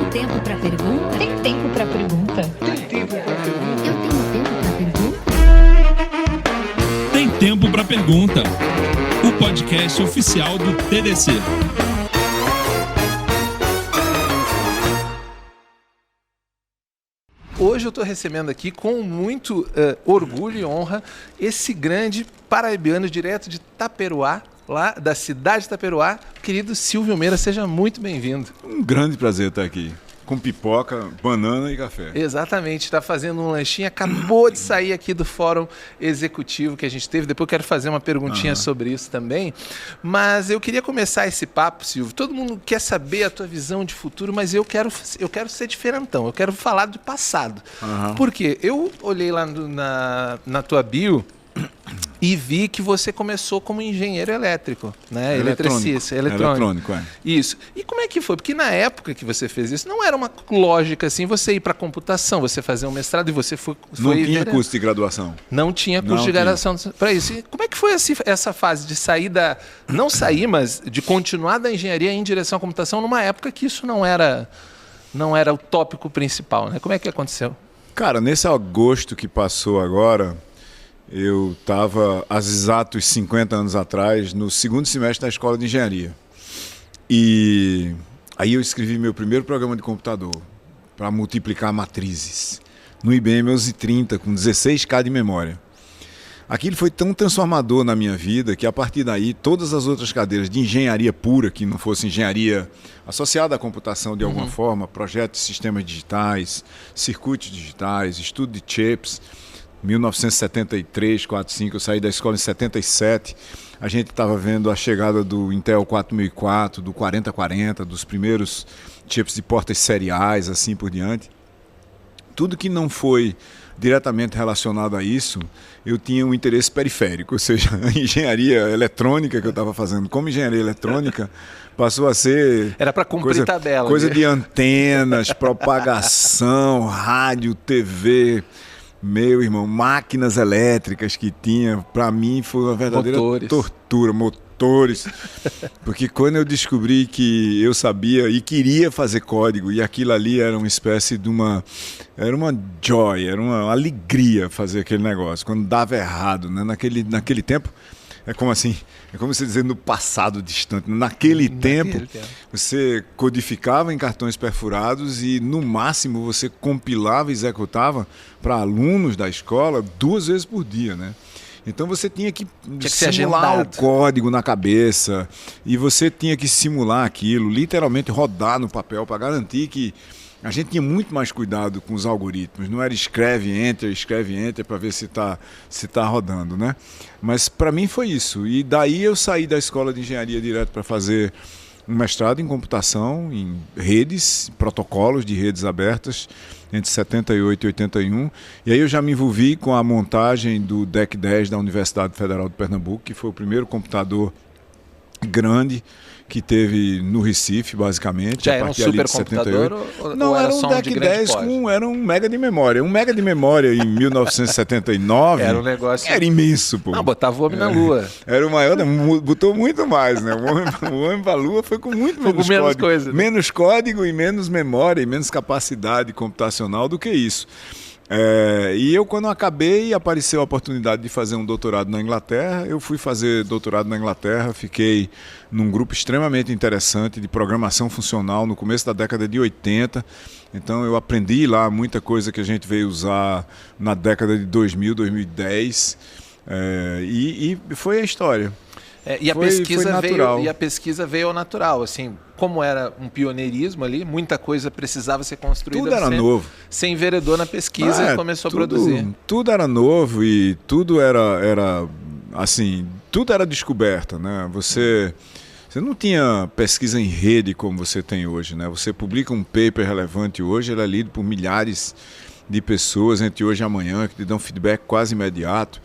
tempo para pergunta? Tem tempo para pergunta? Tem tempo para pergunta? Eu tenho tempo para pergunta? Tem tempo para pergunta. O podcast oficial do TDC. Hoje eu estou recebendo aqui com muito orgulho e honra esse grande paraibiano direto de Taperoá, lá da cidade de Taperoá, querido Silvio Meira, seja muito bem-vindo. Um grande prazer estar aqui, com pipoca, banana e café. Exatamente, está fazendo um lanchinho, acabou de sair aqui do fórum executivo que a gente teve, depois eu quero fazer uma perguntinha sobre isso também, mas eu queria começar esse papo, Silvio, todo mundo quer saber a tua visão de futuro, mas eu quero ser diferentão, eu quero falar do passado, porque eu olhei lá na tua bio e vi que você começou como engenheiro elétrico, né? Eletricista, eletrônico. Isso. E como é que foi? Porque na época que você fez isso, não era uma lógica assim, você ir para computação, você fazer um mestrado e você foi... Não tinha curso de graduação. Não tinha curso de graduação para isso. E como é que foi essa fase de sair não sair, mas de continuar da engenharia em direção à computação numa época que isso não era o tópico principal, né? Como é que aconteceu? Cara, nesse agosto que passou agora, eu estava, há exatos 50 anos atrás, no segundo semestre da escola de engenharia. E aí eu escrevi meu primeiro programa de computador para multiplicar matrizes no IBM 1130 com 16K de memória. Aquilo foi tão transformador na minha vida que a partir daí todas as outras cadeiras de engenharia pura, que não fosse engenharia associada à computação de alguma forma, projetos de sistemas digitais, circuitos digitais, estudo de chips, 1973, 45, eu saí da escola em 77, a gente estava vendo a chegada do Intel 4004, do 4040, dos primeiros chips de portas seriais, assim por diante. Tudo que não foi diretamente relacionado a isso, eu tinha um interesse periférico, ou seja, a engenharia eletrônica que eu estava fazendo como engenharia eletrônica passou a ser... Era para cumprir tabela. Coisa de antenas, propagação, rádio, TV... Meu irmão, máquinas elétricas que tinha, para mim foi uma verdadeira tortura, motores. Porque quando eu descobri que eu sabia e queria fazer código, e aquilo ali era uma espécie de era uma joy, era uma alegria fazer aquele negócio, quando dava errado, né? Naquele tempo, é como você dizer no passado distante. Naquele tempo, você codificava em cartões perfurados e, no máximo, você compilava e executava para alunos da escola 2 vezes por dia, né? Então você tinha que simular o código na cabeça e você tinha que simular aquilo, literalmente rodar no papel para garantir que a gente tinha muito mais cuidado com os algoritmos, não era escreve enter para ver se tá rodando, né? Mas para mim foi isso. E daí eu saí da escola de engenharia direto para fazer um mestrado em computação, em redes, protocolos de redes abertas, entre 78 e 81. E aí eu já me envolvi com a montagem do DEC 10 da Universidade Federal de Pernambuco, que foi o primeiro computador grande que teve no Recife, basicamente. Já era um supercomputador ou era um DEC 10 era um mega de memória. 1 mega de memória em 1979 era um negócio... Era imenso, pô. Não, botava o homem na Lua. Era o maior, botou muito mais, né? O homem para a Lua foi com muito menos código. Coisa, né? Menos código e menos memória e menos capacidade computacional do que isso. E eu, quando acabei, apareceu a oportunidade de fazer um doutorado na Inglaterra. Eu fui fazer doutorado na Inglaterra, fiquei num grupo extremamente interessante de programação funcional no começo da década de 80. Então eu aprendi lá muita coisa que a gente veio usar na década de 2000, 2010. E foi a história. E a pesquisa veio ao natural, assim, como era um pioneirismo ali, muita coisa precisava ser construída. Tudo era novo. Você enveredou na pesquisa e começou a produzir. Tudo era novo e tudo era assim, tudo era descoberta, né? Você não tinha pesquisa em rede como você tem hoje, né? Você publica um paper relevante hoje, ele é lido por milhares de pessoas entre hoje e amanhã, que te dão feedback quase imediato.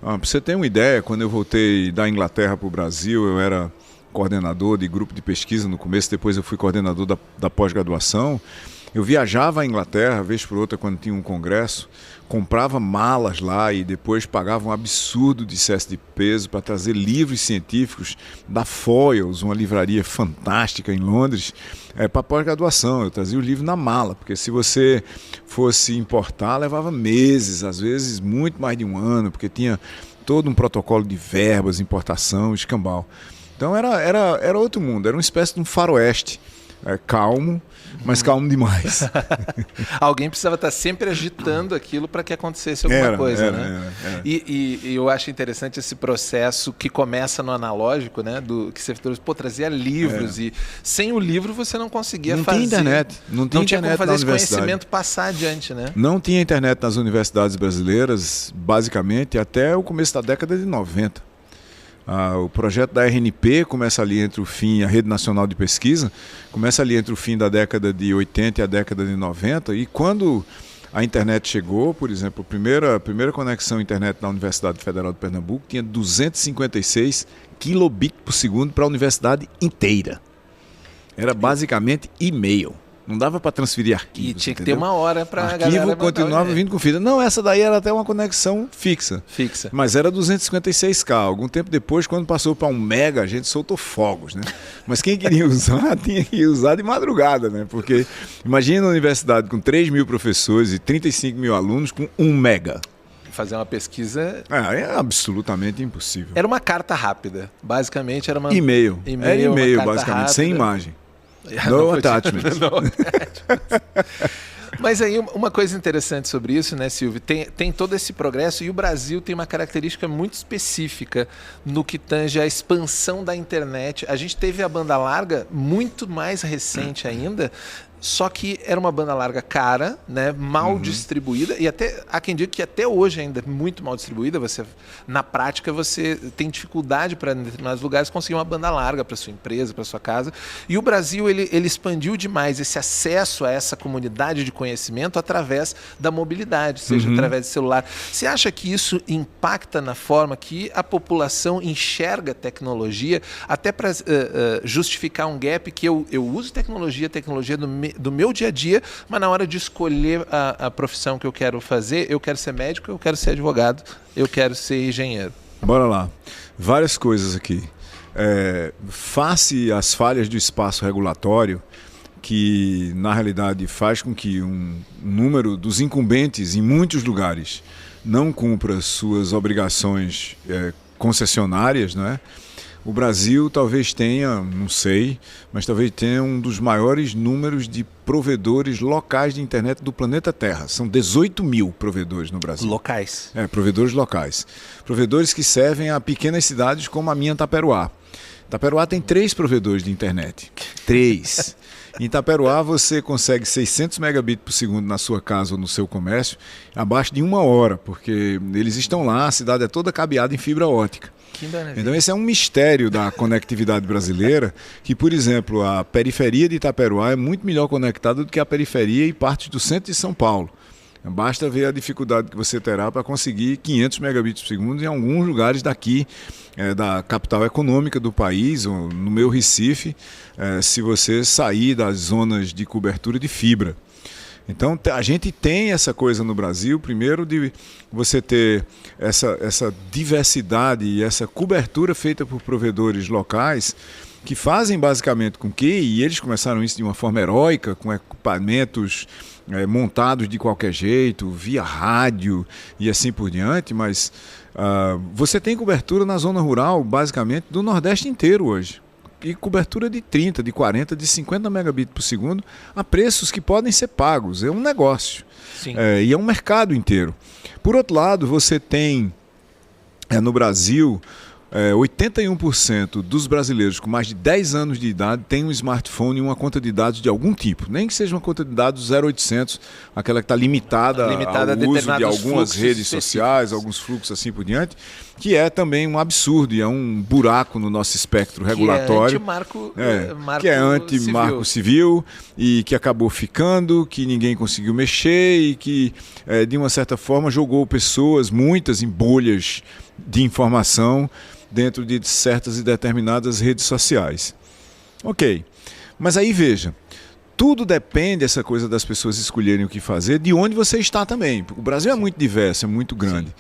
Para você ter uma ideia, quando eu voltei da Inglaterra para o Brasil, eu era coordenador de grupo de pesquisa no começo, depois eu fui coordenador da pós-graduação. Eu viajava à Inglaterra, vez por outra, quando tinha um congresso, comprava malas lá e depois pagava um absurdo de excesso de peso para trazer livros científicos da Foyles, uma livraria fantástica em Londres, para pós-graduação. Eu trazia o livro na mala, porque se você fosse importar, levava meses, às vezes muito mais de um ano, porque tinha todo um protocolo de verbas, importação, escambau. Então era outro mundo, era uma espécie de um faroeste, calmo, mas calmo demais. Alguém precisava estar sempre agitando aquilo para que acontecesse alguma coisa, né? Era. E eu acho interessante esse processo que começa no analógico, né? Do que você trazia livros e sem o livro você não conseguia fazer. Tinha internet, não tinha como fazer esse conhecimento passar adiante, né? Não tinha internet nas universidades brasileiras, basicamente, até o começo da década de 90. O projeto da RNP começa ali entre o fim, a Rede Nacional de Pesquisa, começa ali entre o fim da década de 80 e a década de 90, e quando a internet chegou, por exemplo, a primeira conexão à internet na Universidade Federal de Pernambuco tinha 256 kilobits por segundo para a universidade inteira. Era basicamente e-mail. Não dava para transferir arquivos. E tinha que ter uma hora para a galera. Arquivo continuava vindo com fita. Não, essa daí era até uma conexão fixa. Mas era 256K. Algum tempo depois, quando passou para 1 mega, a gente soltou fogos, né? Mas quem queria usar, tinha que usar de madrugada, né? Porque imagina uma universidade com 3 mil professores e 35 mil alunos com 1 mega. Fazer uma pesquisa... É absolutamente impossível. Era uma carta rápida. Basicamente era uma... E-mail. Era e-mail, basicamente, rápida. Sem imagem. No attachment. Mas aí uma coisa interessante sobre isso, né, Silvio, tem todo esse progresso e o Brasil tem uma característica muito específica no que tange a expansão da internet. A gente teve a banda larga muito mais recente ainda, só que era uma banda larga cara, né, mal distribuída, e até há quem diga que até hoje ainda é muito mal distribuída. Na prática, você tem dificuldade para, em determinados lugares, conseguir uma banda larga para sua empresa, para sua casa. E o Brasil ele expandiu demais esse acesso a essa comunidade de conhecimento através da mobilidade, seja através de celular. Você acha que isso impacta na forma que a população enxerga tecnologia, até para justificar um gap que eu uso tecnologia do meu dia a dia, mas na hora de escolher a profissão que eu quero fazer, eu quero ser médico, eu quero ser advogado, eu quero ser engenheiro? Bora lá. Várias coisas aqui. Face às falhas do espaço regulatório, que na realidade faz com que um número dos incumbentes em muitos lugares não cumpra suas obrigações concessionárias, não é? O Brasil talvez tenha, não sei, mas talvez tenha um dos maiores números de provedores locais de internet do planeta Terra. São 18 mil provedores no Brasil. Locais. Provedores locais. Provedores que servem a pequenas cidades como a minha Taperoá. Taperoá tem 3 provedores de internet. 3. Em Taperoá você consegue 600 megabits por segundo na sua casa ou no seu comércio abaixo de 1 hora, porque eles estão lá, a cidade é toda cabeada em fibra ótica. Então esse é um mistério da conectividade brasileira, que, por exemplo, a periferia de Itaperuá é muito melhor conectada do que a periferia e partes do centro de São Paulo. Basta ver a dificuldade que você terá para conseguir 500 megabits por segundo em alguns lugares daqui, da capital econômica do país, ou no meu Recife, se você sair das zonas de cobertura de fibra. Então a gente tem essa coisa no Brasil, primeiro de você ter essa diversidade e essa cobertura feita por provedores locais que fazem basicamente com que, e eles começaram isso de uma forma heróica, com equipamentos montados de qualquer jeito, via rádio e assim por diante, mas você tem cobertura na zona rural basicamente do Nordeste inteiro hoje. E cobertura de 30, de 40, de 50 megabits por segundo a preços que podem ser pagos. É um negócio. Sim. E é um mercado inteiro. Por outro lado, você tem no Brasil 81% dos brasileiros com mais de 10 anos de idade têm um smartphone e uma conta de dados de algum tipo. Nem que seja uma conta de dados 0800, aquela que está limitada ao uso de algumas redes sociais, alguns fluxos assim por diante, que é também um absurdo e é um buraco no nosso espectro regulatório. Que é anti-marco civil e que acabou ficando, que ninguém conseguiu mexer e que, de uma certa forma, jogou pessoas, muitas, em bolhas de informação dentro de certas e determinadas redes sociais. Ok, mas aí veja, tudo depende, essa coisa das pessoas escolherem o que fazer, de onde você está também. O Brasil é muito diverso, é muito grande.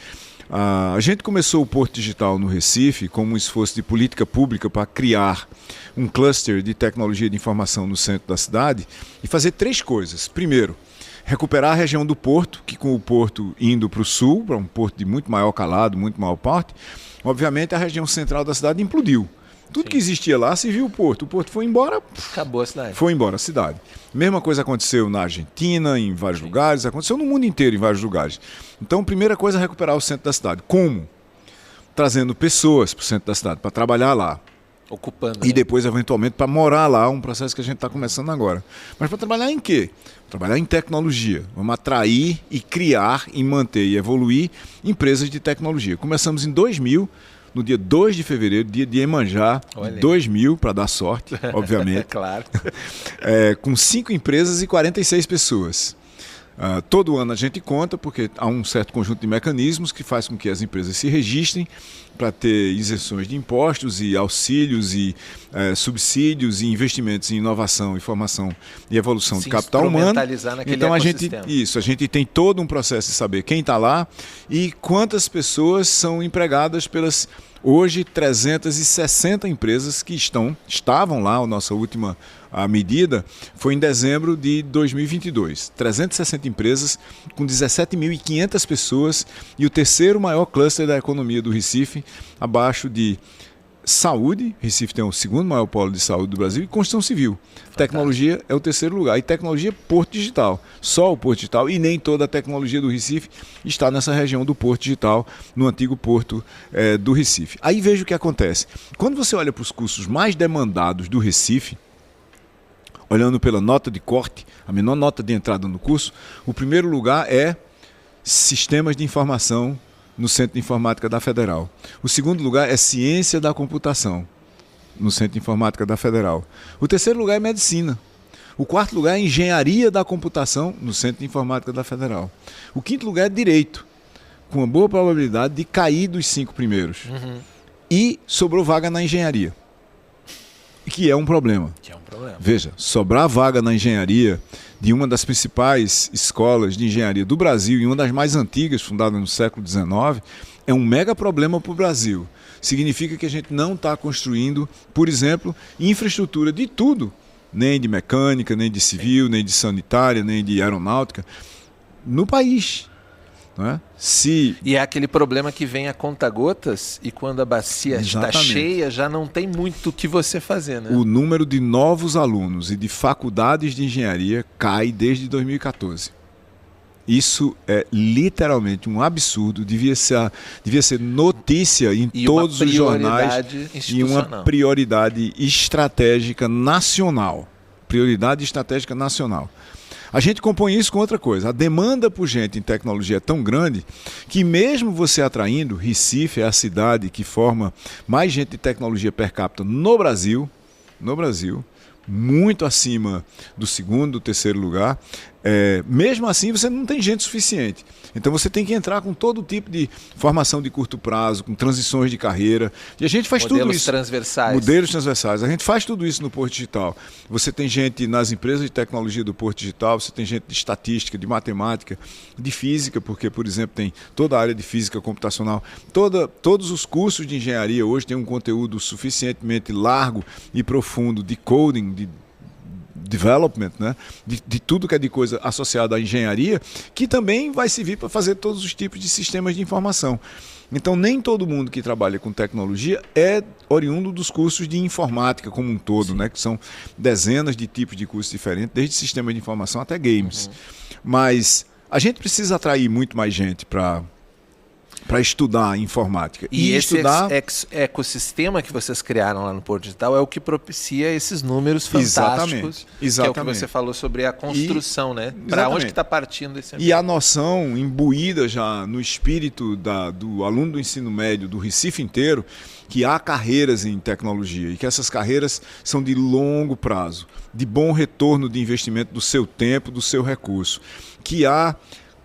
A gente começou o Porto Digital no Recife como um esforço de política pública para criar um cluster de tecnologia de informação no centro da cidade e fazer 3 coisas. Primeiro, recuperar a região do Porto, que com o Porto indo para o sul, para um porto de muito maior calado, muito maior porte, obviamente a região central da cidade implodiu. Tudo que existia lá se viu o Porto foi embora. Acabou a cidade. Foi embora a cidade. Mesma coisa aconteceu na Argentina, em vários lugares, aconteceu no mundo inteiro, em vários lugares. Então, primeira coisa é recuperar o centro da cidade. Como? Trazendo pessoas para o centro da cidade, para trabalhar lá. Ocupando. E depois, eventualmente, para morar lá, um processo que a gente está começando agora. Mas para trabalhar em quê? Trabalhar em tecnologia. Vamos atrair e criar e manter e evoluir empresas de tecnologia. Começamos em 2000, no dia 2 de fevereiro, dia de Iemanjá, 2000, para dar sorte, obviamente. Claro. Com 5 empresas e 46 pessoas. Todo ano a gente conta, porque há um certo conjunto de mecanismos que faz com que as empresas se registrem para ter isenções de impostos e auxílios e subsídios e investimentos em inovação e formação e evolução de capital humano. Então a gente tem todo um processo de saber quem está lá e quantas pessoas são empregadas pelas hoje 360 empresas que estavam lá. A nossa última medida foi em dezembro de 2022. 360 empresas com 17.500 pessoas e o terceiro maior cluster da economia do Recife, abaixo de saúde. Recife tem o segundo maior polo de saúde do Brasil e construção civil. Fantástico. Tecnologia é o terceiro lugar. E tecnologia, Porto Digital. Só o Porto Digital, e nem toda a tecnologia do Recife está nessa região do Porto Digital, no antigo Porto do Recife. Aí veja o que acontece. Quando você olha para os cursos mais demandados do Recife, olhando pela nota de corte, a menor nota de entrada no curso, o primeiro lugar é Sistemas de Informação no Centro de Informática da Federal. O segundo lugar é Ciência da Computação, no Centro de Informática da Federal. O terceiro lugar é Medicina. O quarto lugar é Engenharia da Computação, no Centro de Informática da Federal. O quinto lugar é Direito, com uma boa probabilidade de cair dos 5 primeiros. E sobrou vaga na Engenharia, que é um problema. Veja, sobrar vaga na Engenharia de uma das principais escolas de engenharia do Brasil e uma das mais antigas, fundada no século XIX, é um mega problema para o Brasil. Significa que a gente não está construindo, por exemplo, infraestrutura de tudo, nem de mecânica, nem de civil, nem de sanitária, nem de aeronáutica, no país. Não é? E é aquele problema que vem a conta-gotas e quando a bacia está cheia já não tem muito o que você fazer, né? O número de novos alunos e de faculdades de engenharia cai desde 2014. Isso é literalmente um absurdo, devia ser notícia em todos os jornais e uma prioridade estratégica nacional. Prioridade estratégica nacional. A gente compõe isso com outra coisa. A demanda por gente em tecnologia é tão grande que mesmo você atraindo, Recife é a cidade que forma mais gente de tecnologia per capita no Brasil, muito acima do segundo, do terceiro lugar. Mesmo assim, você não tem gente suficiente. Então você tem que entrar com todo tipo de formação de curto prazo, com transições de carreira. E a gente faz tudo isso. Modelos transversais. A gente faz tudo isso no Porto Digital. Você tem gente nas empresas de tecnologia do Porto Digital, você tem gente de estatística, de matemática, de física, porque, por exemplo, tem toda a área de física computacional. Todos os cursos de engenharia hoje têm um conteúdo suficientemente largo e profundo de coding, de development, né? de tudo que é de coisa associada à engenharia, que também vai servir para fazer todos os tipos de sistemas de informação. Então, nem todo mundo que trabalha com tecnologia é oriundo dos cursos de informática como um todo, né? Que são dezenas de tipos de cursos diferentes, desde sistemas de informação até games. Mas a gente precisa atrair muito mais gente para estudar informática. E esse ecossistema que vocês criaram lá no Porto Digital é o que propicia esses números fantásticos. Exatamente. Que é o que você falou sobre a construção, né? Para onde que está partindo esse ambiente? E a noção imbuída já no espírito do aluno do ensino médio do Recife inteiro, que há carreiras em tecnologia e que essas carreiras são de longo prazo, de bom retorno de investimento do seu tempo, do seu recurso, que há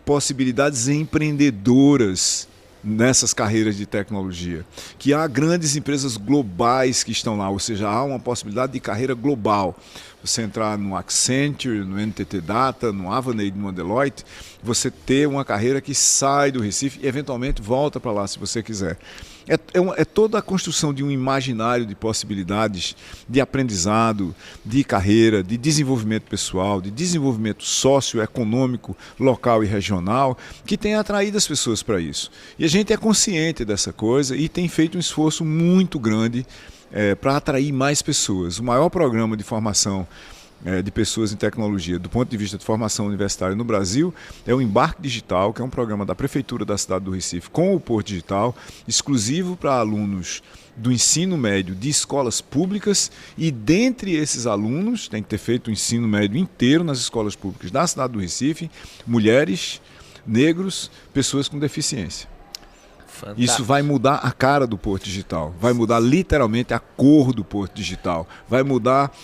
possibilidades empreendedoras nessas carreiras de tecnologia, que há grandes empresas globais que estão lá, ou seja, há uma possibilidade de carreira global. Você entrar no Accenture, no NTT Data, no Avanade, no Deloitte, você ter uma carreira que sai do Recife e eventualmente volta para lá se você quiser. É toda a construção de um imaginário de possibilidades de aprendizado, de carreira, de desenvolvimento pessoal, de desenvolvimento socioeconômico, local e regional, que tem atraído as pessoas para isso. E a gente é consciente dessa coisa e tem feito um esforço muito grande para atrair mais pessoas. O maior programa de formação de pessoas em tecnologia, do ponto de vista de formação universitária no Brasil, é o Embarque Digital, que é um programa da Prefeitura da cidade do Recife com o Porto Digital, exclusivo para alunos do ensino médio de escolas públicas, e dentre esses alunos, tem que ter feito o ensino médio inteiro nas escolas públicas da cidade do Recife, mulheres, negros, pessoas com deficiência. Fantástico. Isso vai mudar a cara do Porto Digital, vai mudar literalmente a cor do Porto Digital, vai mudar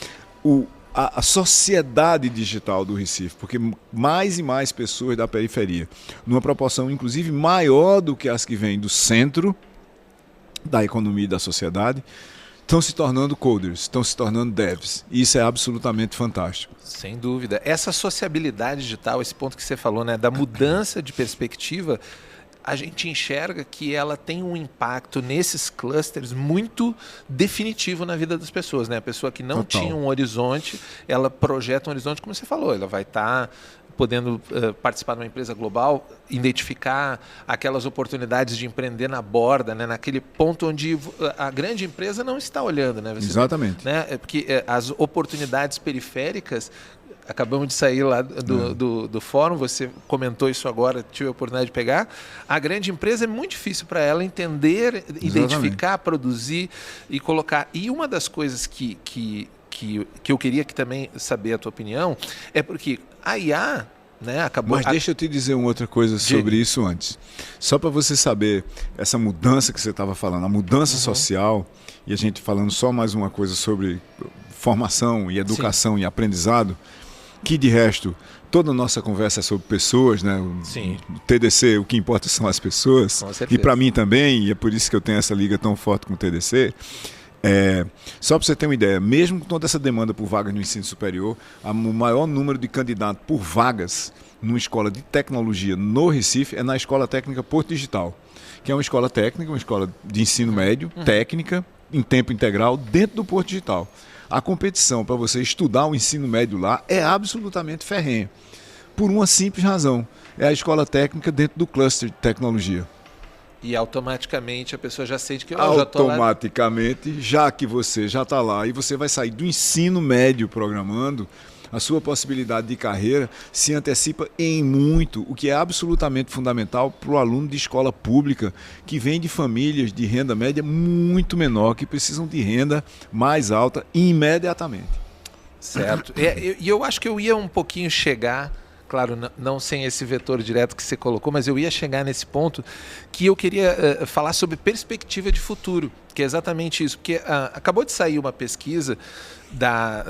a sociedade digital do Recife, porque mais e mais pessoas da periferia, numa proporção inclusive maior do que as que vêm do centro da economia e da sociedade, estão se tornando coders, estão se tornando devs. E isso é absolutamente fantástico. Sem dúvida. Essa sociabilidade digital, esse ponto que você falou, né, da mudança de perspectiva, a gente enxerga que ela tem um impacto nesses clusters muito definitivo na vida das pessoas, né? A pessoa que não tinha um horizonte, ela projeta um horizonte, como você falou, ela vai estar podendo participar de uma empresa global, identificar aquelas oportunidades de empreender na borda, né? Naquele ponto onde a grande empresa não está olhando, né? Exatamente. Né? Porque as oportunidades periféricas, acabamos de sair lá do fórum, você comentou isso agora, tive a oportunidade de pegar. A grande empresa é muito difícil para ela entender, identificar, produzir e colocar. E uma das coisas que eu queria que também saber a tua opinião é porque a IA, né, acabou... Mas deixa eu te dizer uma outra coisa sobre isso antes. Só para você saber essa mudança que você estava falando, a mudança social, e a gente falando só mais uma coisa sobre formação e educação e aprendizado, que de resto toda a nossa conversa é sobre pessoas, né? O TDC, o que importa são as pessoas, e para mim também, e é por isso que eu tenho essa liga tão forte com o TDC. Só para você ter uma ideia, mesmo com toda essa demanda por vagas no ensino superior, o maior número de candidatos por vagas numa escola de tecnologia no Recife é na Escola Técnica Porto Digital, que é uma escola técnica, uma escola de ensino médio, técnica, em tempo integral, dentro do Porto Digital. A competição para você estudar o ensino médio lá é absolutamente ferrenha, por uma simples razão: é a escola técnica dentro do cluster de tecnologia. E automaticamente a pessoa já sente que automaticamente, já que você já está lá e você vai sair do ensino médio programando, a sua possibilidade de carreira se antecipa em muito, o que é absolutamente fundamental para o aluno de escola pública que vem de famílias de renda média muito menor, que precisam de renda mais alta imediatamente. Certo. E eu acho que eu ia um pouquinho chegar, claro, não sem esse vetor direto que você colocou, mas eu ia chegar nesse ponto que eu queria falar sobre perspectiva de futuro, que é exatamente isso, porque acabou de sair uma pesquisa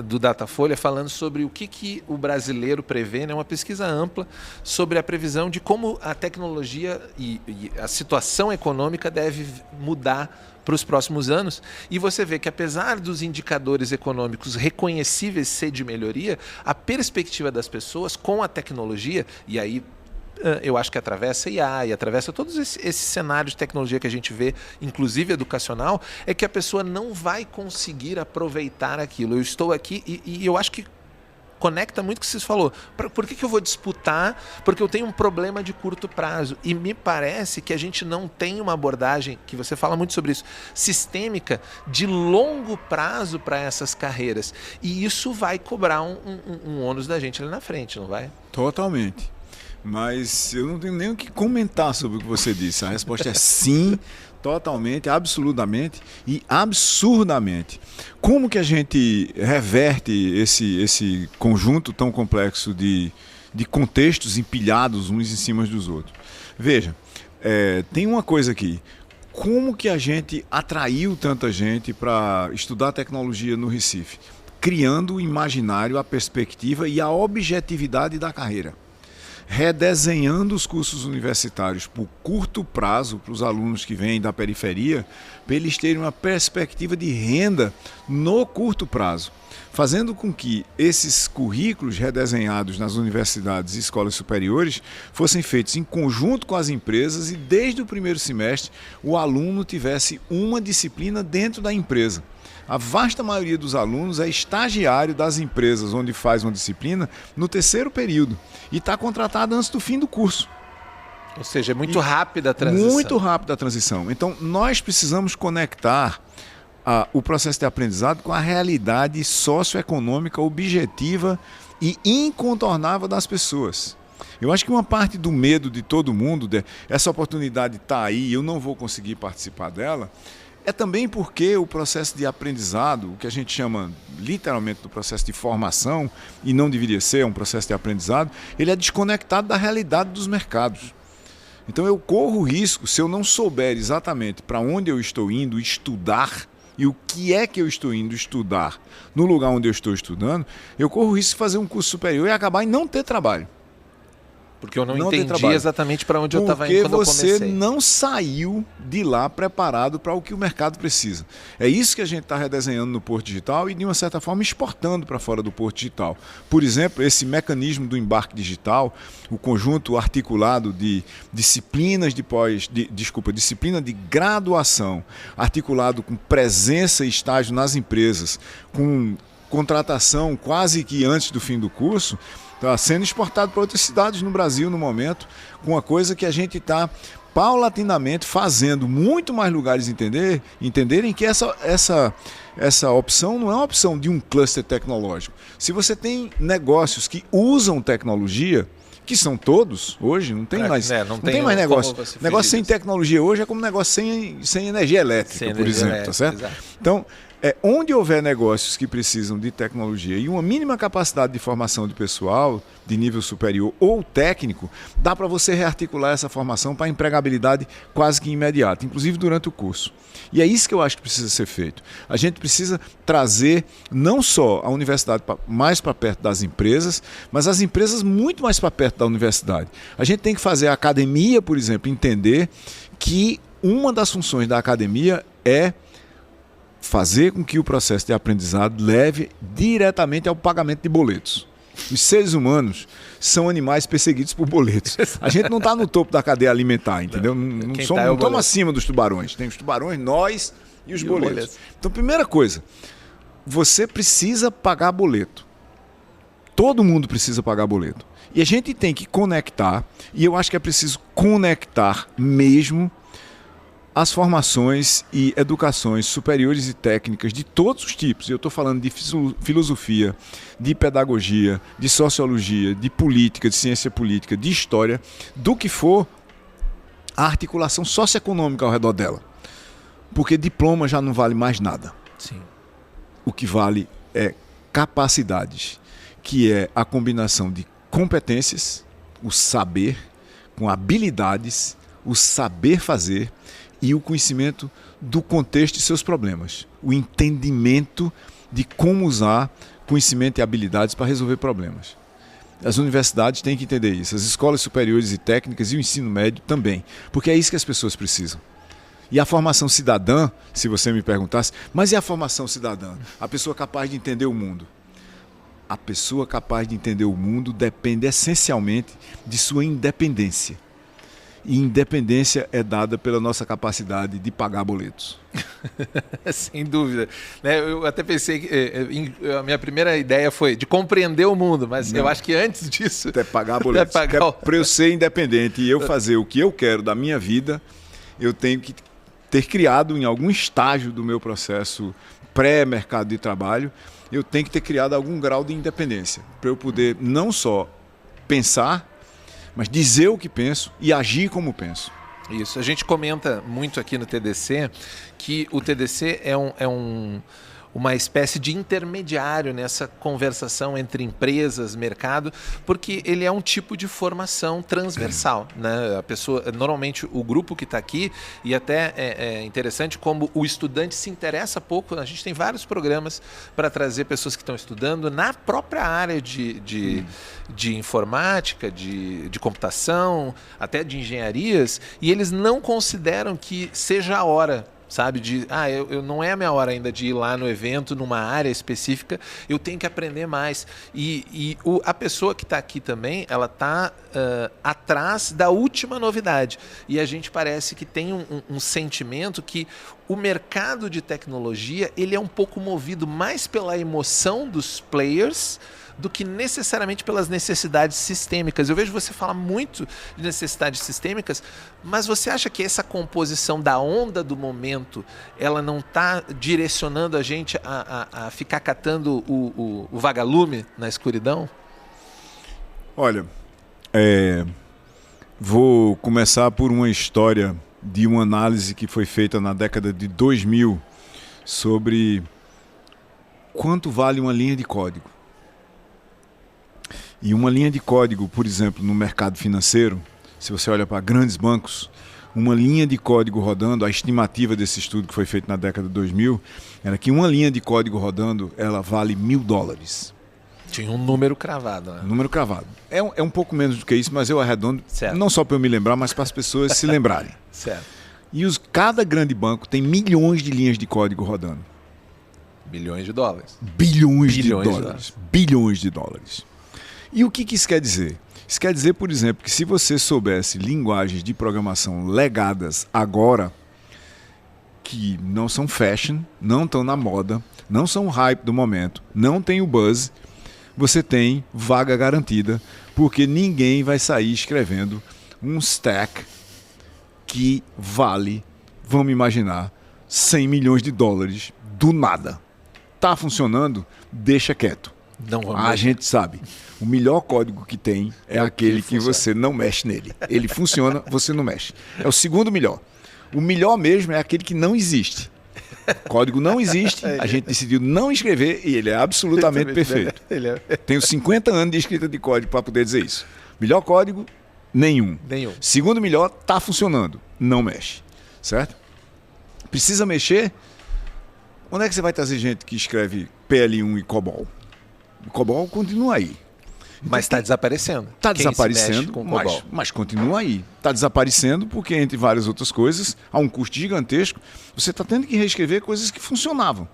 do Datafolha falando sobre o que o brasileiro prevê, né? Uma pesquisa ampla sobre a previsão de como a tecnologia e a situação econômica deve mudar para os próximos anos. E você vê que, apesar dos indicadores econômicos reconhecíveis ser de melhoria, a perspectiva das pessoas com a tecnologia, e aí eu acho que atravessa IA e atravessa todos esses cenários de tecnologia que a gente vê, inclusive educacional, é que a pessoa não vai conseguir aproveitar aquilo. Eu estou aqui e eu acho que conecta muito com o que você falou. Por que eu vou disputar? Porque eu tenho um problema de curto prazo. E me parece que a gente não tem uma abordagem, que você fala muito sobre isso, sistêmica, de longo prazo para essas carreiras. E isso vai cobrar um ônus da gente ali na frente, não vai? Totalmente. Mas eu não tenho nem o que comentar sobre o que você disse. A resposta é sim, totalmente, absolutamente e absurdamente. Como que a gente reverte esse conjunto tão complexo de contextos empilhados uns em cima dos outros? Veja, tem uma coisa aqui. Como que a gente atraiu tanta gente para estudar tecnologia no Recife? Criando o imaginário, a perspectiva e a objetividade da carreira. redesenhando os cursos universitários por curto prazo para os alunos que vêm da periferia, para eles terem uma perspectiva de renda no curto prazo, fazendo com que esses currículos redesenhados nas universidades e escolas superiores fossem feitos em conjunto com as empresas e desde o primeiro semestre o aluno tivesse uma disciplina dentro da empresa. A vasta maioria dos alunos é estagiário das empresas onde faz uma disciplina no terceiro período e está contratado antes do fim do curso. Ou seja, é muito rápida a transição. Muito rápida a transição. Então, nós precisamos conectar o processo de aprendizado com a realidade socioeconômica objetiva e incontornável das pessoas. Eu acho que uma parte do medo de todo mundo, essa oportunidade está aí, eu não vou conseguir participar dela, é também porque o processo de aprendizado, o que a gente chama literalmente do processo de formação, e não deveria ser um processo de aprendizado, ele é desconectado da realidade dos mercados. Então eu corro o risco, se eu não souber exatamente para onde eu estou indo estudar e o que é que eu estou indo estudar no lugar onde eu estou estudando, eu corro o risco de fazer um curso superior e acabar em não ter trabalho. Porque eu não entendi exatamente para onde eu estava indo quando eu comecei. Porque você não saiu de lá preparado para o que o mercado precisa. É isso que a gente está redesenhando no Porto Digital e, de uma certa forma, exportando para fora do Porto Digital. Por exemplo, esse mecanismo do embarque digital, o conjunto articulado de disciplinas disciplina de graduação, articulado com presença e estágio nas empresas, com contratação quase que antes do fim do curso, está sendo exportado para outras cidades no Brasil no momento, com uma coisa que a gente está paulatinamente fazendo muito mais lugares entenderem que essa opção não é uma opção de um cluster tecnológico. Se você tem negócios que usam tecnologia, que são todos hoje, não tem mais negócio. Negócio sem tecnologia hoje é como negócio sem energia elétrica, por exemplo, tá certo? Exato. Então, onde houver negócios que precisam de tecnologia e uma mínima capacidade de formação de pessoal de nível superior ou técnico, dá para você rearticular essa formação para empregabilidade quase que imediata, inclusive durante o curso. E é isso que eu acho que precisa ser feito. A gente precisa trazer não só a universidade mais para perto das empresas, mas as empresas muito mais para perto da universidade. A gente tem que fazer a academia, por exemplo, entender que uma das funções da academia é fazer com que o processo de aprendizado leve diretamente ao pagamento de boletos. Os seres humanos são animais perseguidos por boletos. A gente não está no topo da cadeia alimentar, entendeu? Não estamos acima dos tubarões. Tem os tubarões, nós e os boletos. Então, primeira coisa, você precisa pagar boleto. Todo mundo precisa pagar boleto. E a gente tem que conectar, e eu acho que é preciso conectar mesmo as formações e educações superiores e técnicas de todos os tipos. Eu estou falando de filosofia, de pedagogia, de sociologia, de política, de ciência política, de história, do que for a articulação socioeconômica ao redor dela. Porque diploma já não vale mais nada. Sim. O que vale é capacidades, que é a combinação de competências, o saber, com habilidades, o saber fazer e o conhecimento do contexto e seus problemas. O entendimento de como usar conhecimento e habilidades para resolver problemas. As universidades têm que entender isso, as escolas superiores e técnicas e o ensino médio também, porque é isso que as pessoas precisam. E a formação cidadã, se você me perguntasse, mas e a formação cidadã? A pessoa capaz de entender o mundo. A pessoa capaz de entender o mundo depende essencialmente de sua independência. E independência é dada pela nossa capacidade de pagar boletos. Sem dúvida. Eu até pensei que a minha primeira ideia foi de compreender o mundo, mas eu acho que antes disso... É pagar boletos. Para eu ser independente e eu fazer o que eu quero da minha vida, eu tenho que ter criado em algum estágio do meu processo pré-mercado de trabalho, eu tenho que ter criado algum grau de independência, para eu poder não só pensar, mas dizer o que penso e agir como penso. Isso. A gente comenta muito aqui no TDC que o TDC é uma espécie de intermediário nessa conversação entre empresas, mercado, porque ele é um tipo de formação transversal, né? A pessoa, normalmente o grupo que está aqui, e até é interessante como o estudante se interessa pouco, a gente tem vários programas para trazer pessoas que estão estudando na própria área de informática, de computação, até de engenharias, e eles não consideram que seja a hora, sabe, eu não é a minha hora ainda de ir lá no evento, numa área específica, eu tenho que aprender mais. A pessoa que está aqui também, ela está atrás da última novidade. E a gente parece que tem um sentimento que o mercado de tecnologia, ele é um pouco movido mais pela emoção dos players do que necessariamente pelas necessidades sistêmicas. Eu vejo você falar muito de necessidades sistêmicas, mas você acha que essa composição da onda do momento, ela não está direcionando a gente a ficar catando o vagalume na escuridão? Olha, vou começar por uma história de uma análise que foi feita na década de 2000 sobre quanto vale uma linha de código. E uma linha de código, por exemplo, no mercado financeiro, se você olha para grandes bancos, uma linha de código rodando, a estimativa desse estudo que foi feito na década de 2000, era que uma linha de código rodando, ela vale $1.000. Tinha um número cravado, né? Um número cravado. É um pouco menos do que isso, mas eu arredondo, certo, não só para eu me lembrar, mas para as pessoas se lembrarem. Certo. E cada grande banco tem milhões de linhas de código rodando. Bilhões de dólares. Bilhões de dólares. Bilhões de dólares. E o que isso quer dizer? Isso quer dizer, por exemplo, que se você soubesse linguagens de programação legadas agora, que não são fashion, não estão na moda, não são o hype do momento, não tem o buzz, você tem vaga garantida, porque ninguém vai sair escrevendo um stack que vale, vamos imaginar, $100 milhões do nada. Tá funcionando? Deixa quieto. Não vamos a gente sabe. O melhor código que tem é aquele que você não mexe nele. Ele funciona, você não mexe. É o segundo melhor. O melhor mesmo é aquele que não existe. O código não existe, a gente decidiu não escrever e ele é absolutamente perfeito. Tenho 50 anos de escrita de código para poder dizer isso. Melhor código, nenhum. Segundo melhor, está funcionando. Não mexe. Certo? Precisa mexer? Onde é que você vai trazer gente que escreve PL1 e COBOL? O COBOL continua aí. Mas está desaparecendo. Está desaparecendo, mas continua aí. Está desaparecendo porque, entre várias outras coisas, a um custo gigantesco, você está tendo que reescrever coisas que funcionavam.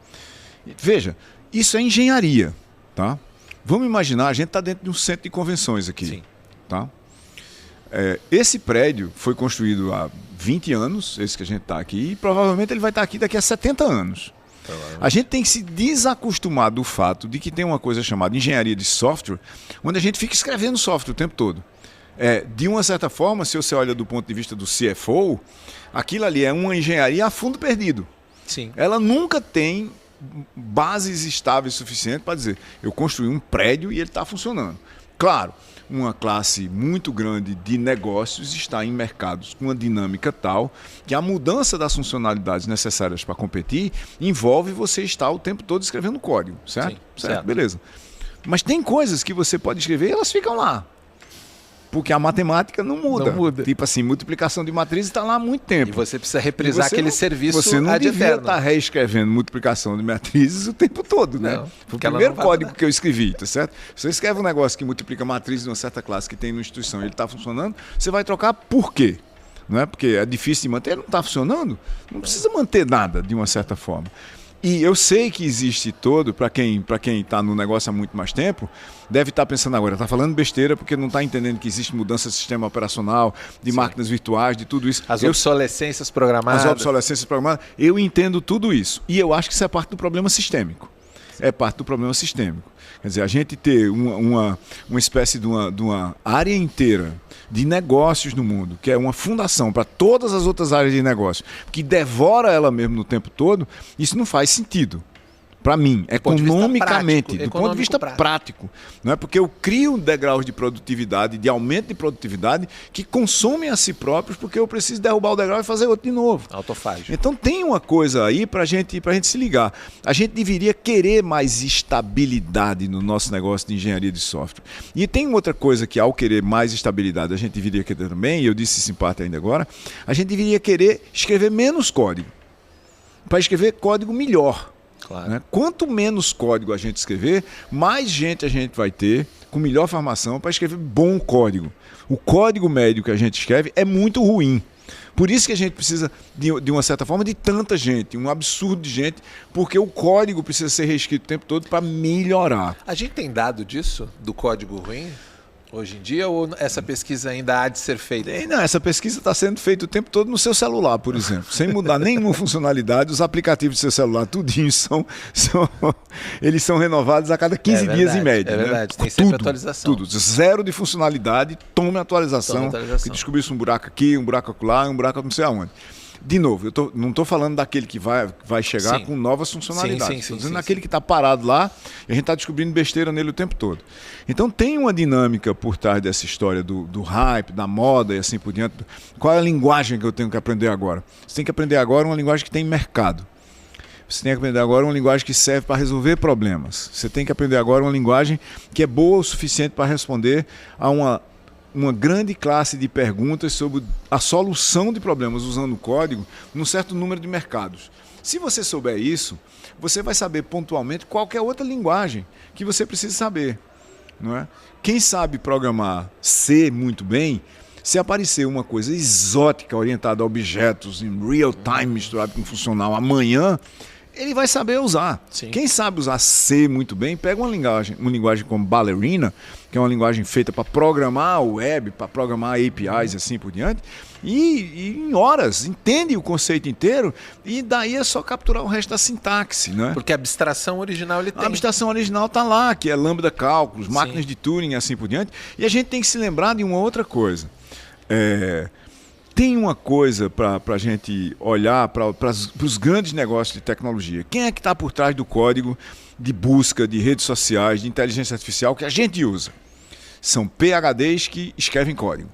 Veja, isso é engenharia. Tá? Vamos imaginar, a gente está dentro de um centro de convenções aqui. Sim. Tá? Esse prédio foi construído há 20 anos, esse que a gente está aqui, e provavelmente ele vai estar aqui daqui a 70 anos. A gente tem que se desacostumar do fato de que tem uma coisa chamada engenharia de software, onde a gente fica escrevendo software o tempo todo. De uma certa forma, se você olha do ponto de vista do CFO, aquilo ali é uma engenharia a fundo perdido. Sim. Ela nunca tem bases estáveis suficientes para dizer, eu construí um prédio e ele está funcionando. Claro, uma classe muito grande de negócios está em mercados com uma dinâmica tal que a mudança das funcionalidades necessárias para competir envolve você estar o tempo todo escrevendo código, certo? Sim, certo, beleza. Mas tem coisas que você pode escrever e elas ficam lá. Porque a matemática não muda. Não muda. Tipo assim, multiplicação de matrizes está lá há muito tempo. E você precisa reprisar aquele serviço Você não devia eterno. estar reescrevendo multiplicação de matrizes o tempo todo, né? Não, foi o primeiro código que eu escrevi, tá certo? Você escreve um negócio que multiplica matrizes de uma certa classe que tem numa instituição e ele está funcionando, você vai trocar por quê? Não é? Porque é difícil de manter, ele não está funcionando, não precisa manter nada de uma certa forma. E eu sei que existe para quem está no negócio há muito mais tempo, deve estar pensando agora, está falando besteira porque não está entendendo que existe mudança de sistema operacional, de máquinas virtuais, de tudo isso. As obsolescências programadas. Eu entendo tudo isso. E eu acho que isso é parte do problema sistêmico. É parte do problema sistêmico. Quer dizer, a gente ter uma espécie de uma área inteira de negócios no mundo, que é uma fundação para todas as outras áreas de negócio, que devora ela mesmo no tempo todo, isso não faz sentido. para mim, economicamente, do ponto de vista prático. Não é porque eu crio degraus de produtividade, de aumento de produtividade, que consomem a si próprios, porque eu preciso derrubar o degrau e fazer outro de novo. Autofágico. Então tem uma coisa aí para gente se ligar. A gente deveria querer mais estabilidade no nosso negócio de engenharia de software. E tem outra coisa que, ao querer mais estabilidade, a gente deveria querer também, e eu disse isso em parte ainda agora, a gente deveria querer escrever menos código, para escrever código melhor. Claro. Né? Quanto menos código a gente escrever, mais gente a gente vai ter com melhor formação para escrever bom código. O código médio que a gente escreve é muito ruim. Por isso que a gente precisa, de uma certa forma, de tanta gente, um absurdo de gente, porque o código precisa ser reescrito o tempo todo para melhorar. A gente tem dado disso, do código ruim, hoje em dia, ou essa pesquisa ainda há de ser feita? Não, essa pesquisa está sendo feita o tempo todo no seu celular, por exemplo. Sem mudar nenhuma funcionalidade, os aplicativos do seu celular, tudinhos, eles são renovados a cada 15 dias em média. É verdade, né? tem sempre atualização. Tudo, zero de funcionalidade, tome atualização. Que descobrisse um buraco aqui, um buraco acolá, um buraco não sei aonde. De novo, não estou falando daquele que vai chegar com novas funcionalidades. Estou dizendo daquele que está parado lá e a gente está descobrindo besteira nele o tempo todo. Então tem uma dinâmica por trás dessa história do hype, da moda e assim por diante. Qual é a linguagem que eu tenho que aprender agora? Você tem que aprender agora uma linguagem que tem mercado. Você tem que aprender agora uma linguagem que serve para resolver problemas. Você tem que aprender agora uma linguagem que é boa o suficiente para responder a uma grande classe de perguntas sobre a solução de problemas usando o código num certo número de mercados. Se você souber isso, você vai saber pontualmente qualquer outra linguagem que você precisa saber. Não é? Quem sabe programar C muito bem, se aparecer uma coisa exótica orientada a objetos em real time misturado com funcional amanhã, ele vai saber usar. Sim. Quem sabe usar C muito bem, pega uma linguagem como Ballerina, que é uma linguagem feita para programar o web, para programar APIs e assim por diante, e em horas entende o conceito inteiro, e daí é só capturar o resto da sintaxe. Né? Porque a abstração original ele tem. A abstração original está lá, que é lambda cálculos, máquinas de Turing e assim por diante, e a gente tem que se lembrar de uma outra coisa. Tem uma coisa para a gente olhar para os grandes negócios de tecnologia. Quem é que está por trás do código de busca, de redes sociais, de inteligência artificial que a gente usa? São PhDs que escrevem código.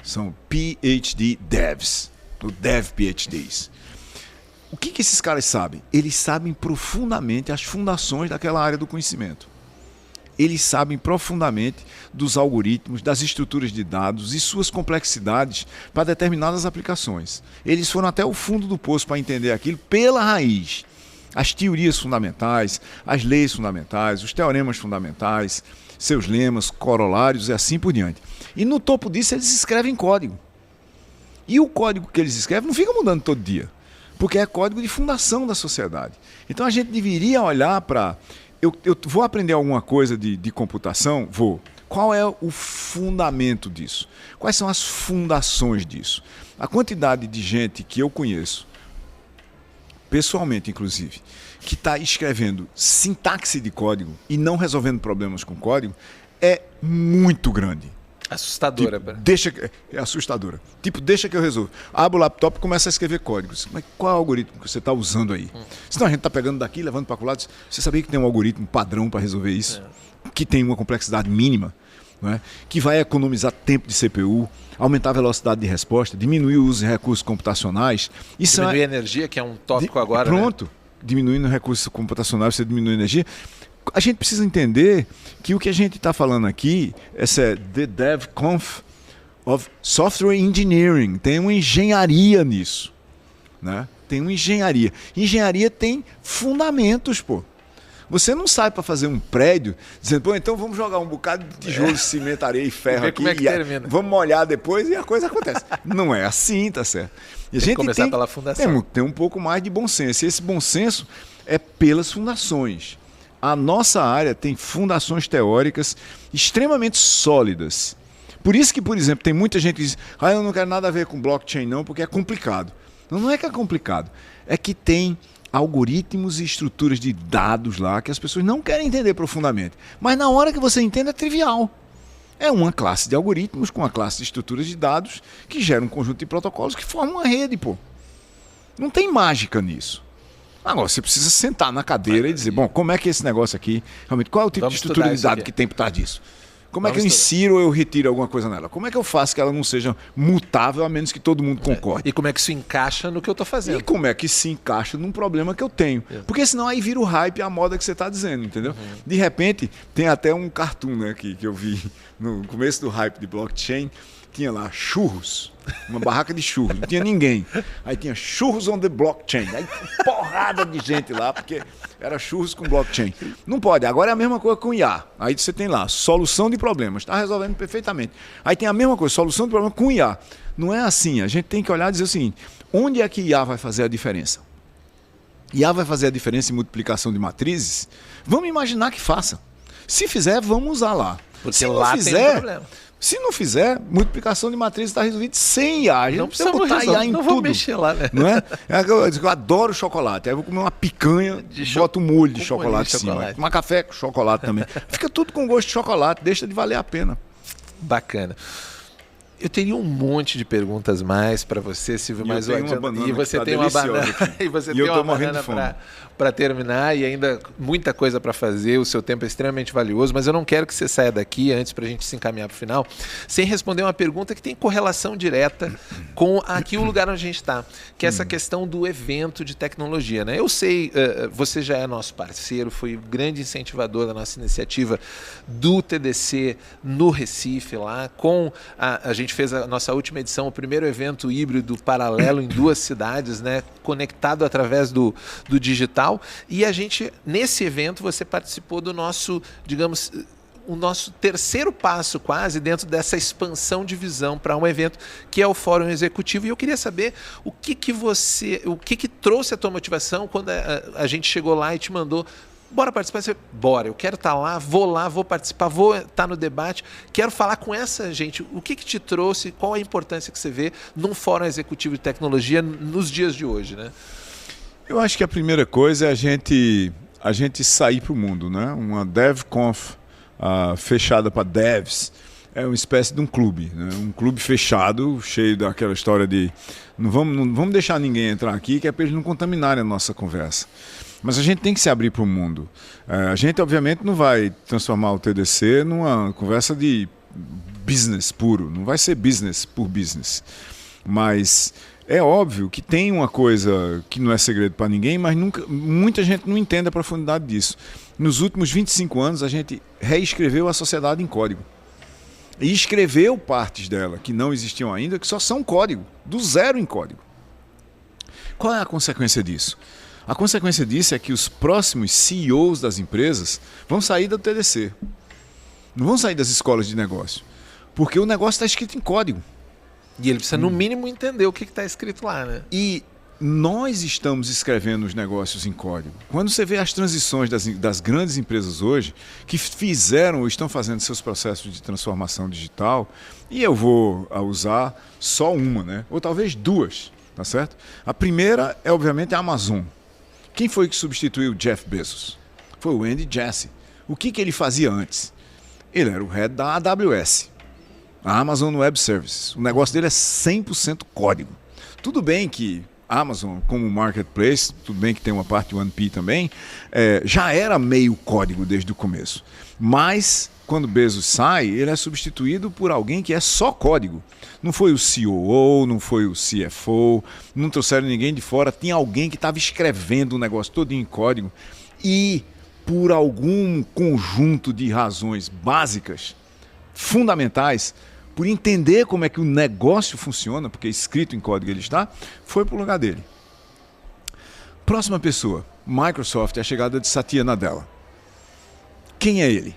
São PhD devs, ou dev PhDs. O que esses caras sabem? Eles sabem profundamente as fundações daquela área do conhecimento. Eles sabem profundamente dos algoritmos, das estruturas de dados e suas complexidades para determinadas aplicações. Eles foram até o fundo do poço para entender aquilo pela raiz. As teorias fundamentais, as leis fundamentais, os teoremas fundamentais, seus lemas, corolários e assim por diante. E no topo disso eles escrevem código. E o código que eles escrevem não fica mudando todo dia, porque é código de fundação da sociedade. Então a gente deveria olhar para... Eu vou aprender alguma coisa de computação? Vou. Qual é o fundamento disso? Quais são as fundações disso? A quantidade de gente que eu conheço, pessoalmente inclusive, que está escrevendo sintaxe de código e não resolvendo problemas com código é muito grande. Assustadora. É assustadora. Deixa que eu resolvo. Abro o laptop e começo a escrever código. Mas qual é o algoritmo que você está usando aí? Senão a gente está pegando daqui, levando para lá. Você sabia que tem um algoritmo padrão para resolver isso? Que tem uma complexidade mínima, não é? Que vai economizar tempo de CPU, aumentar a velocidade de resposta, diminuir o uso de recursos computacionais. Diminuir a energia, que é um tópico agora. Pronto. Né? Diminuindo recursos computacionais, você diminui a energia. A gente precisa entender que o que a gente está falando aqui, essa é The DevConf of Software Engineering, tem uma engenharia nisso. Né? Tem uma engenharia. Engenharia tem fundamentos, pô. Você não sai para fazer um prédio dizendo, pô, então vamos jogar um bocado de tijolo, cimento, areia e ferro aqui, vamos molhar depois e a coisa acontece. Não é assim, tá certo? E a gente começar pela fundação. Tem um pouco mais de bom senso. E esse bom senso é pelas fundações. A nossa área tem fundações teóricas extremamente sólidas. Por isso que, por exemplo, tem muita gente que diz, eu não quero nada a ver com blockchain não, porque é complicado. Não é que é complicado, é que tem algoritmos e estruturas de dados lá que as pessoas não querem entender profundamente. Mas na hora que você entende é trivial. É uma classe de algoritmos com uma classe de estruturas de dados que gera um conjunto de protocolos que formam uma rede, pô. Não tem mágica nisso. Agora, você precisa sentar na cadeira e dizer, bom, como é que esse negócio aqui, realmente, qual é o tipo de estrutura de dados que tem por trás disso? Como é que eu insiro ou eu retiro alguma coisa nela? Como é que eu faço que ela não seja mutável, a menos que todo mundo concorde? E como é que isso encaixa no que eu estou fazendo? E como é que se encaixa num problema que eu tenho? Porque senão aí vira o hype, a moda que você está dizendo, entendeu? De repente, tem até um cartoon, né, que eu vi no começo do hype de blockchain, tinha lá churros, uma barraca de churros, não tinha ninguém. Aí tinha churros on the blockchain. Aí porrada de gente lá, porque era churros com blockchain. Não pode, agora é a mesma coisa com IA. Aí você tem lá, solução de problemas, está resolvendo perfeitamente. Aí tem a mesma coisa, solução de problemas com IA. Não é assim, a gente tem que olhar e dizer o seguinte, onde é que IA vai fazer a diferença? IA vai fazer a diferença em multiplicação de matrizes? Vamos imaginar que faça. Se fizer, vamos usar lá. Porque se lá não fizer, tem um problema. Se não fizer, multiplicação de matriz está resolvida sem IA. A gente não precisa botar IA em não tudo. Vou mexer lá, né? Não é? Eu adoro chocolate. Aí eu vou comer uma picanha, boto um molho de chocolate em cima. Tomar café com chocolate também. Fica tudo com gosto de chocolate, deixa de valer a pena. Bacana. Eu teria um monte de perguntas mais para você, Silvio, mas e você tem uma banana e você tem uma banana para terminar e ainda muita coisa para fazer. O seu tempo é extremamente valioso, mas eu não quero que você saia daqui antes para a gente se encaminhar para o final sem responder uma pergunta que tem correlação direta com aqui o lugar onde a gente está, que é essa questão do evento de tecnologia, né? Eu sei, você já é nosso parceiro, foi o grande incentivador da nossa iniciativa do TDC no Recife lá, com a gente fez a nossa última edição, o primeiro evento híbrido paralelo em 2 cidades, né, conectado através do digital. E a gente, nesse evento, você participou do nosso, digamos, o nosso terceiro passo quase dentro dessa expansão de visão para um evento que é o Fórum Executivo. E eu queria saber o que trouxe a tua motivação quando a gente chegou lá e te mandou: bora participar? Você, bora, eu quero estar lá, vou participar, vou estar no debate, quero falar com essa gente. O que te trouxe, qual a importância que você vê num Fórum Executivo de Tecnologia nos dias de hoje, né? Eu acho que a primeira coisa é a gente sair para o mundo, né? Uma DevConf fechada para devs é uma espécie de um clube, né? Um clube fechado, cheio daquela história de não vamos deixar ninguém entrar aqui, que é para eles não contaminarem a nossa conversa. Mas a gente tem que se abrir para o mundo. A gente, obviamente, não vai transformar o TDC numa conversa de business puro. Não vai ser business por business. Mas é óbvio que tem uma coisa que não é segredo para ninguém, mas muita gente não entende a profundidade disso. Nos últimos 25 anos, a gente reescreveu a sociedade em código. E escreveu partes dela que não existiam ainda, que só são código, do zero em código. Qual é a consequência disso? A consequência disso é que os próximos CEOs das empresas vão sair do TDC. Não vão sair das escolas de negócio. Porque o negócio está escrito em código. E ele precisa, no mínimo, entender o que está escrito lá, né? E nós estamos escrevendo os negócios em código. Quando você vê as transições das grandes empresas hoje, que fizeram ou estão fazendo seus processos de transformação digital, e eu vou usar só uma, né? Ou talvez 2, tá certo? A primeira é, obviamente, a Amazon. Quem foi que substituiu Jeff Bezos? Foi o Andy Jassy. O que ele fazia antes? Ele era o head da AWS, a Amazon Web Services. O negócio dele é 100% código. Tudo bem que a Amazon, como marketplace, tudo bem que tem uma parte do 1P também, já era meio código desde o começo. Mas, quando Bezos sai, ele é substituído por alguém que é só código. Não foi o COO, não foi o CFO, não trouxeram ninguém de fora. Tinha alguém que estava escrevendo o negócio todo em código e, por algum conjunto de razões básicas, fundamentais, por entender como é que o negócio funciona, porque escrito em código ele está, foi para o lugar dele. Próxima pessoa, Microsoft, a chegada de Satya Nadella. Quem é ele?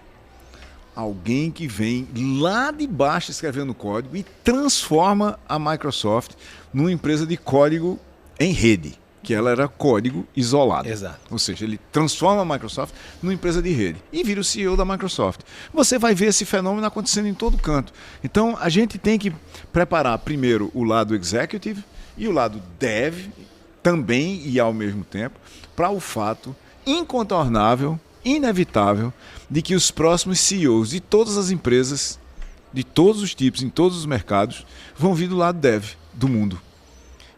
Alguém que vem lá de baixo escrevendo código e transforma a Microsoft numa empresa de código em rede, que ela era código isolado. Exato. Ou seja, ele transforma a Microsoft numa empresa de rede e vira o CEO da Microsoft. Você vai ver esse fenômeno acontecendo em todo canto. Então, a gente tem que preparar primeiro o lado executive e o lado dev também e ao mesmo tempo para o fato incontornável, inevitável, de que os próximos CEOs de todas as empresas, de todos os tipos, em todos os mercados, vão vir do lado dev do mundo.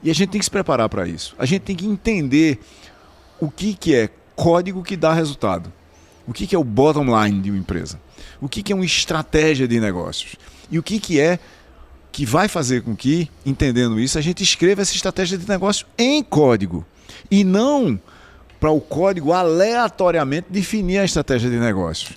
E a gente tem que se preparar para isso. A gente tem que entender o que é código que dá resultado. O que é o bottom line de uma empresa. O que é uma estratégia de negócios. E o que é que vai fazer com que, entendendo isso, a gente escreva essa estratégia de negócio em código. E não para o código aleatoriamente definir a estratégia de negócio.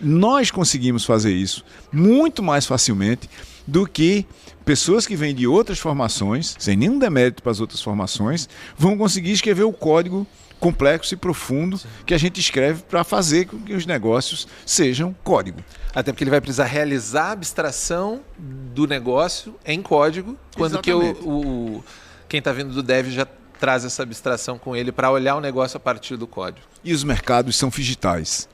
Nós conseguimos fazer isso muito mais facilmente do que pessoas que vêm de outras formações, sem nenhum demérito para as outras formações, vão conseguir escrever o código complexo e profundo que a gente escreve para fazer com que os negócios sejam código. Até porque ele vai precisar realizar a abstração do negócio em código, quando que quem está vindo do dev já traz essa abstração com ele para olhar o negócio a partir do código. E os mercados são digitais.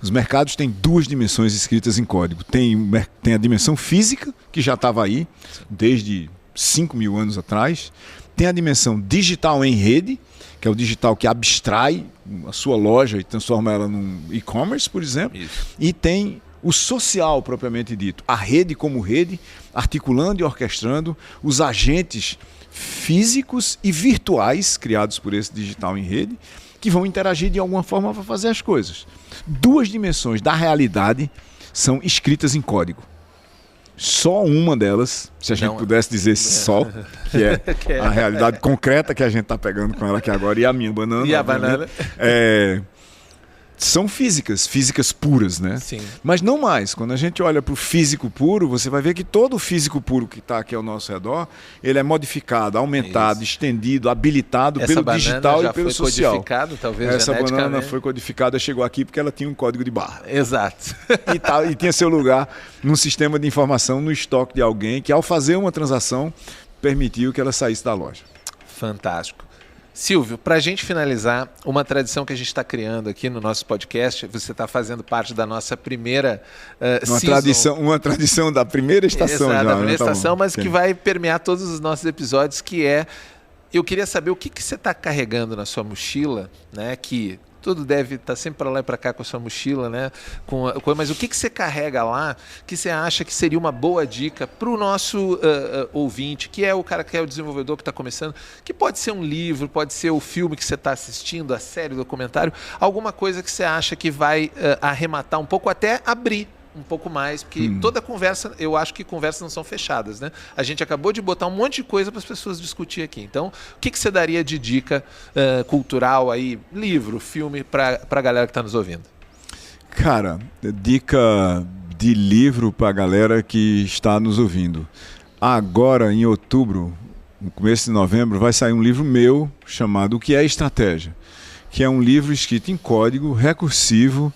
Os mercados têm duas dimensões escritas em código. Tem a dimensão física, que já estava aí desde 5.000 anos atrás. Tem a dimensão digital em rede, que é o digital que abstrai a sua loja e transforma ela num e-commerce, por exemplo. Isso. E tem o social, propriamente dito. A rede como rede, articulando e orquestrando os agentes físicos e virtuais criados por esse digital em rede, que vão interagir de alguma forma para fazer as coisas. Duas dimensões da realidade são escritas em código. Só uma delas, se a gente pudesse dizer só, que é a realidade concreta que a gente está pegando com ela aqui agora, e a minha banana. E a banana. São físicas puras, né? Sim. Mas não mais. Quando a gente olha para o físico puro, você vai ver que todo o físico puro que está aqui ao nosso redor, ele é modificado, aumentado, estendido, habilitado pelo digital e pelo social. Codificado, talvez essa banana foi codificada, chegou aqui porque ela tinha um código de barra. Exato. E tinha seu lugar num sistema de informação, no estoque de alguém, que ao fazer uma transação, permitiu que ela saísse da loja. Fantástico. Silvio, para a gente finalizar, uma tradição que a gente está criando aqui no nosso podcast, você está fazendo parte da nossa primeira uma tradição da primeira estação. Exato, já, da primeira estação, bom. Mas que vai permear todos os nossos episódios, que é, eu queria saber o que você está carregando na sua mochila, né, que tudo deve estar sempre para lá e para cá com a sua mochila, né? Mas o que você carrega lá que você acha que seria uma boa dica para o nosso ouvinte, que é o cara que é o desenvolvedor que está começando, que pode ser um livro, pode ser o filme que você está assistindo, a série, o documentário, alguma coisa que você acha que vai arrematar um pouco, até abrir um pouco mais, porque toda conversa, eu acho que conversas não são fechadas, né? A gente acabou de botar um monte de coisa para as pessoas discutir aqui. Então, o que você daria de dica cultural aí, livro, filme, para a galera que está nos ouvindo? Cara, dica de livro para a galera que está nos ouvindo. Agora, em outubro, no começo de novembro, vai sair um livro meu chamado O que é Estratégia? Que é um livro escrito em código, recursivo,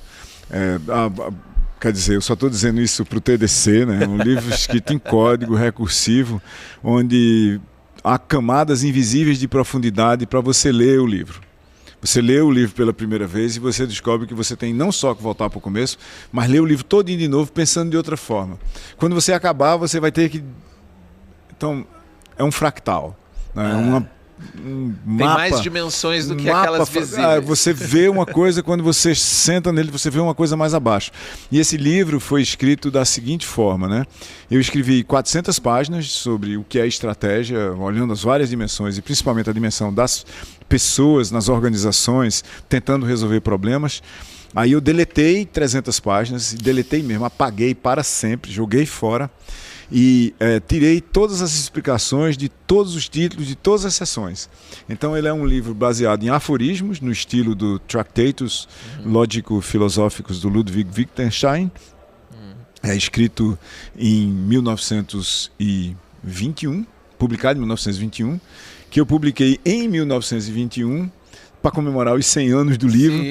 quer dizer, eu só estou dizendo isso para o TDC, né? Um livro escrito em código recursivo, onde há camadas invisíveis de profundidade para você ler o livro. Você lê o livro pela primeira vez e você descobre que você tem não só que voltar para o começo, mas ler o livro todinho de novo, pensando de outra forma. Quando você acabar, você vai ter que... Então, é um fractal, né? Tem mais dimensões do que aquelas visíveis. Você vê uma coisa, quando você senta nele, você vê uma coisa mais abaixo. E esse livro foi escrito da seguinte forma, né? Eu escrevi 400 páginas sobre o que é estratégia, olhando as várias dimensões, e principalmente a dimensão das pessoas nas organizações, tentando resolver problemas. Aí eu deletei 300 páginas, deletei mesmo, apaguei para sempre, joguei fora. E tirei todas as explicações de todos os títulos de todas as seções. Então ele é um livro baseado em aforismos, no estilo do Tractatus Lógico-Filosóficos do Ludwig Wittgenstein. É escrito em 1921, publicado em 1921, que eu publiquei em 1921 para comemorar os 100 anos do livro,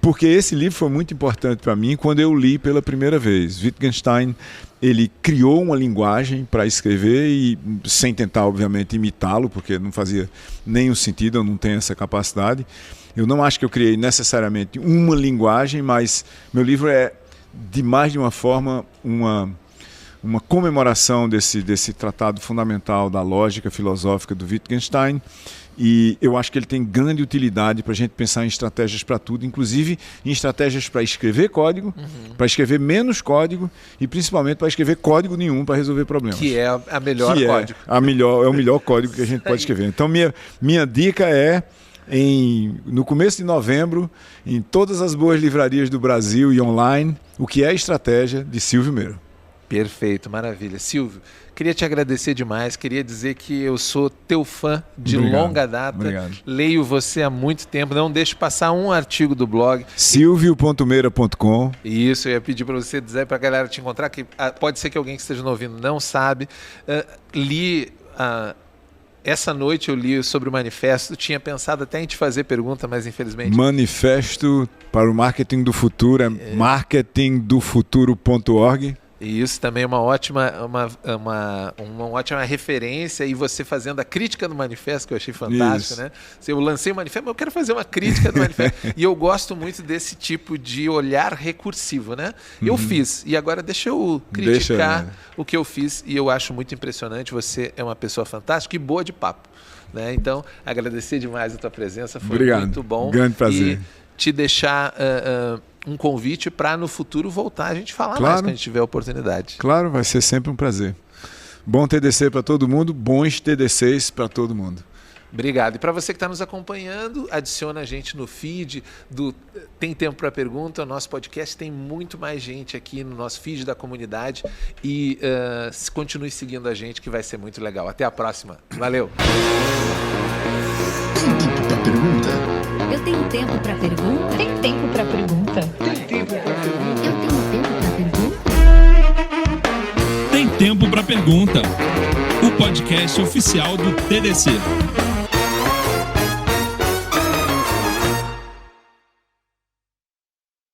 porque esse livro foi muito importante para mim quando eu li pela primeira vez. Wittgenstein, ele criou uma linguagem para escrever, e sem tentar, obviamente, imitá-lo, porque não fazia nenhum sentido, eu não tenho essa capacidade. Eu não acho que eu criei necessariamente uma linguagem, mas meu livro é, de mais de uma forma, uma comemoração desse tratado fundamental da lógica filosófica do Wittgenstein. E eu acho que ele tem grande utilidade para a gente pensar em estratégias para tudo, inclusive em estratégias para escrever código, para escrever menos código e principalmente para escrever código nenhum para resolver problemas. Que é a melhor código. É o melhor código que a gente pode escrever. Então minha dica é no começo de novembro, em todas as boas livrarias do Brasil e online, O que é Estratégia, de Silvio Meira. Perfeito, maravilha. Silvio, queria te agradecer demais, queria dizer que eu sou teu fã de longa data, leio você há muito tempo, não deixo passar um artigo do blog. silvio.meira.com. Isso, eu ia pedir para você dizer para a galera te encontrar, que pode ser que alguém que esteja nos ouvindo não sabe. Essa noite eu li sobre o manifesto, tinha pensado até em te fazer pergunta, mas infelizmente... Manifesto para o Marketing do Futuro é marketingdofuturo.org. E isso também é uma ótima referência, e você fazendo a crítica do manifesto, que eu achei fantástico, isso. né? Eu lancei o manifesto, mas eu quero fazer uma crítica do manifesto. E eu gosto muito desse tipo de olhar recursivo, né? Eu fiz, e agora deixa eu criticar o que eu fiz, e eu acho muito impressionante. Você é uma pessoa fantástica e boa de papo, né? Então, agradecer demais a tua presença, foi muito bom. Grande prazer. E te deixar... um convite para no futuro voltar a gente falar mais quando a gente tiver a oportunidade. Claro, vai ser sempre um prazer. Bom TDC para todo mundo, bons TDCs para todo mundo. Obrigado. E para você que está nos acompanhando, adiciona a gente no feed do Tem Tempo para Pergunta. O nosso podcast tem muito mais gente aqui no nosso feed da comunidade. E continue seguindo a gente, que vai ser muito legal. Até a próxima. Valeu! Eu tenho tempo para pergunta? Tem tempo para pergunta? Eu tenho tempo para pergunta? Tem Tempo para Pergunta, o podcast oficial do TDC.